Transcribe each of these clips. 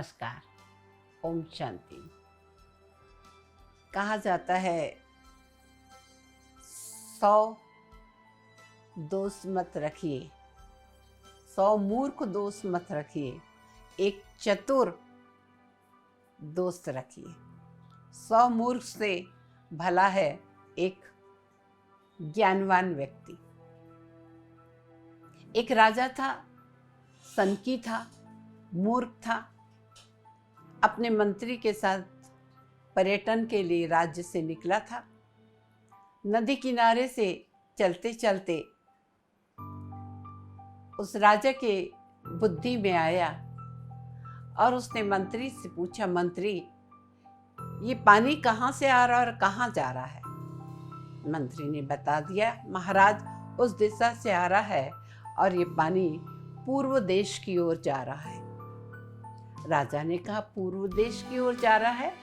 नमस्कार। ओम शांति। कहा जाता है 100 दोस्त मत रखिए, 100 मूर्ख दोस्त मत रखिए, एक चतुर दोस्त रखिए। 100 मूर्ख से भला है एक ज्ञानवान व्यक्ति। एक राजा था, सनकी था, मूर्ख था। अपने मंत्री के साथ पर्यटन के लिए राज्य से निकला था। नदी किनारे से चलते चलते उस राजा के बुद्धि में आया और उसने मंत्री से पूछा, मंत्री ये पानी कहाँ से आ रहा है और कहाँ जा रहा है? मंत्री ने बता दिया, महाराज उस दिशा से आ रहा है और ये पानी पूर्व देश की ओर जा रहा है। राजा ने कहा, पूर्व देश की ओर जा रहा है?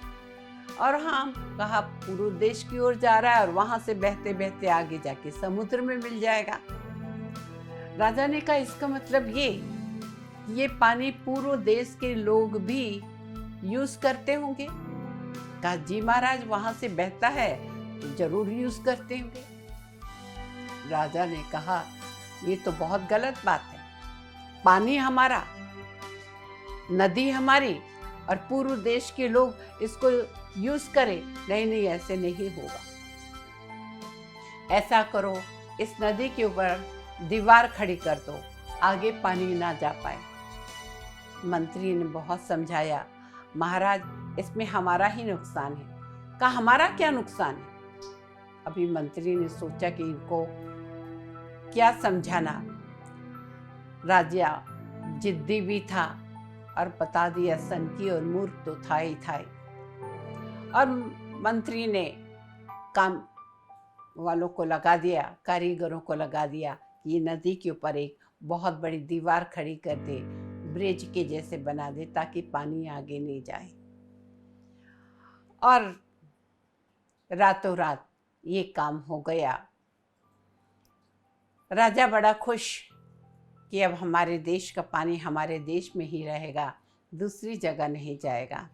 और हाँ, कहा पूर्व देश की ओर जा रहा है और वहां से बहते बहते आगे जाके समुद्र में मिल जाएगा। राजा ने कहा, इसका मतलब ये पानी पूर्व देश के लोग भी यूज करते होंगे? कहा जी महाराज, वहां से बहता है तो जरूर यूज करते होंगे। राजा ने कहा, ये तो बहुत गलत बात है। पानी हमारा, नदी हमारी और पूर्व देश के लोग इसको यूज करें? नहीं, ऐसे नहीं होगा। ऐसा करो, इस नदी के ऊपर दीवार खड़ी कर दो, आगे पानी ना जा पाए। मंत्री ने बहुत समझाया, महाराज इसमें हमारा ही नुकसान है। कहा हमारा क्या नुकसान है? अभी मंत्री ने सोचा कि इनको क्या समझाना। राजा जिद्दी भी था और बता दिया, सनकी और मूर्ख तो था ही था। और मंत्री ने काम वालों को लगा दिया, कारीगरों को लगा दिया कि ये नदी के ऊपर एक बहुत बड़ी दीवार खड़ी कर दे, ब्रिज के जैसे बना दे ताकि पानी आगे नहीं जाए। और रातों रात ये काम हो गया। राजा बड़ा खुश कि अब हमारे देश का पानी हमारे देश में ही रहेगा, दूसरी जगह नहीं जाएगा।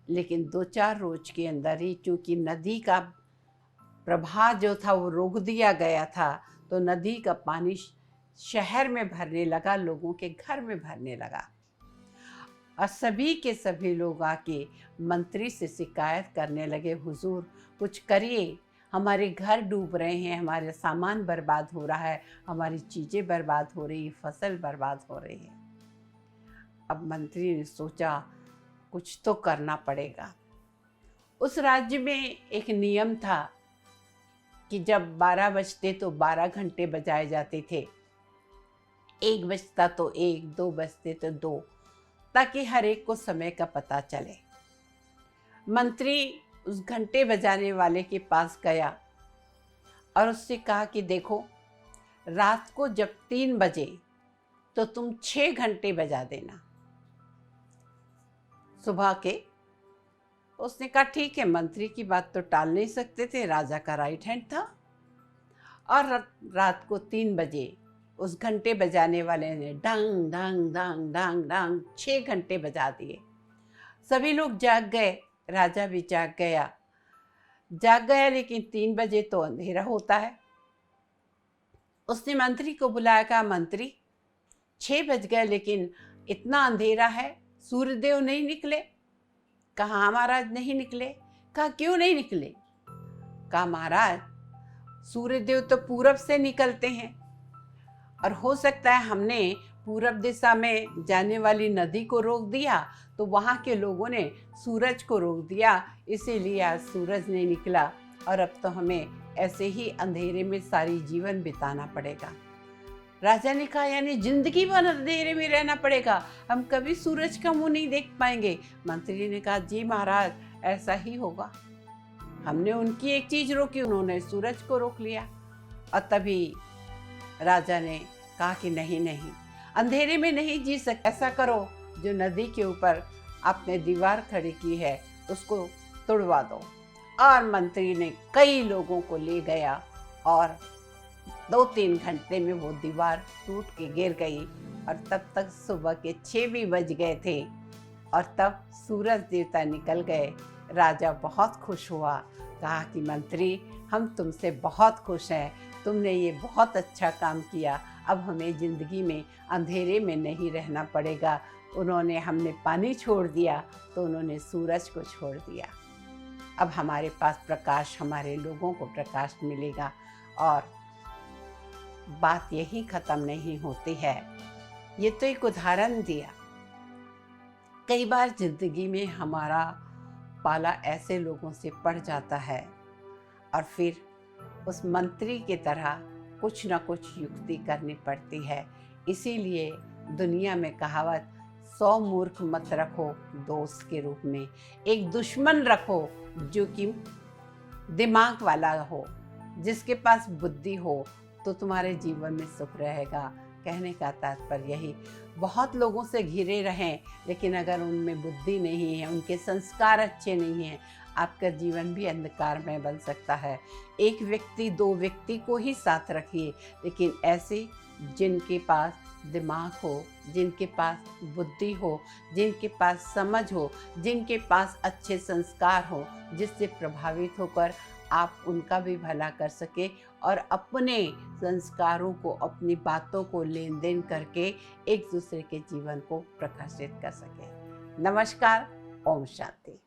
लेकिन 2-4 रोज के अंदर ही चूंकि नदी का प्रवाह जो था वो रोक दिया गया था, तो नदी का पानी शहर में भरने लगा, लोगों के घर में भरने लगा। और सभी के सभी लोग आके मंत्री से शिकायत करने लगे, हुजूर कुछ करिए, हमारे घर डूब रहे हैं, हमारे सामान बर्बाद हो रहा है, हमारी चीज़ें बर्बाद हो रही, फसल बर्बाद हो रही है। अब मंत्री ने सोचा कुछ तो करना पड़ेगा। उस राज्य में एक नियम था कि जब 12 बजते तो 12 घंटे बजाए जाते थे, 1 बजता तो 1, 2 बजते तो 2, ताकि हर एक को समय का पता चले। मंत्री उस घंटे बजाने वाले के पास गया और उससे कहा कि देखो, रात को जब 3 बजे तो तुम 6 घंटे बजा देना सुबह के। उसने कहा ठीक है, मंत्री की बात तो टाल नहीं सकते थे, राजा का राइट हैंड था। और रात को 3 बजे उस घंटे बजाने वाले ने डांग डांग डांग डांग डांग 6 घंटे बजा दिए। सभी लोग जाग गए, राजा भी जाग गया, लेकिन 3 बजे तो अंधेरा होता है। उसने मंत्री को बुलाया, कहा मंत्री 6 बज गए लेकिन इतना अंधेरा है, सूर्यदेव नहीं निकले? कहा हाँ महाराज नहीं निकले। कहा क्यों नहीं निकले? कहा महाराज सूर्यदेव तो पूरब से निकलते हैं और हो सकता है हमने पूरब दिशा में जाने वाली नदी को रोक दिया, तो वहाँ के लोगों ने सूरज को रोक दिया, इसीलिए आज सूरज नहीं निकला और अब तो हमें ऐसे ही अंधेरे में सारी जीवन बिताना पड़ेगा। राजा ने कहा यानी जिंदगी भर अंधेरे में रहना पड़ेगा, हम कभी सूरज का मुंह नहीं देख पाएंगे? मंत्री ने कहा जी महाराज ऐसा ही होगा। हमने उनकी एक चीज रोकी, उन्होंने सूरज को रोक लिया। और तभी राजा ने कहा कि नहीं, अंधेरे में नहीं जी सकते, ऐसा करो जो नदी के ऊपर आपने दीवार खड़ी की है उसको तोड़वा दो। और मंत्री ने कई लोगों को ले गया और 2-3 घंटे में वो दीवार टूट के गिर गई और तब तक सुबह के 6 भी बज गए थे। और तब सूरज देवता निकल गए। राजा बहुत खुश हुआ, कहा कि मंत्री, हम तुमसे बहुत खुश हैं, तुमने ये बहुत अच्छा काम किया, अब हमें ज़िंदगी में अंधेरे में नहीं रहना पड़ेगा। उन्होंने हमने पानी छोड़ दिया तो उन्होंने सूरज को छोड़ दिया। अब हमारे पास प्रकाश, हमारे लोगों को प्रकाश मिलेगा। और बात यही ख़त्म नहीं होती है, ये तो एक उदाहरण दिया। कई बार ज़िंदगी में हमारा पाला ऐसे लोगों से पड़ जाता है और फिर उस मंत्री की तरह कुछ ना कुछ युक्ति करनी पड़ती है। इसीलिए दुनिया में कहावत, 100 मूर्ख मत रखो दोस्त के रूप में, एक दुश्मन रखो जो कि दिमाग वाला हो, जिसके पास बुद्धि हो, तो तुम्हारे जीवन में सुख रहेगा। कहने का तात्पर्य यही, बहुत लोगों से घिरे रहें, लेकिन अगर उनमें बुद्धि नहीं है, उनके संस्कार अच्छे नहीं हैं, आपका जीवन भी अंधकारमय बन सकता है। एक व्यक्ति, 2 व्यक्ति को ही साथ रखिए, लेकिन ऐसे जिनके पास दिमाग हो, जिनके पास बुद्धि हो, जिनके पास समझ हो, जिनके पास अच्छे संस्कार हो, जिससे प्रभावित होकर आप उनका भी भला कर सके और अपने संस्कारों को, अपनी बातों को लेन देन करके एक दूसरे के जीवन को प्रकाशित कर सके। नमस्कार, ओम शांति।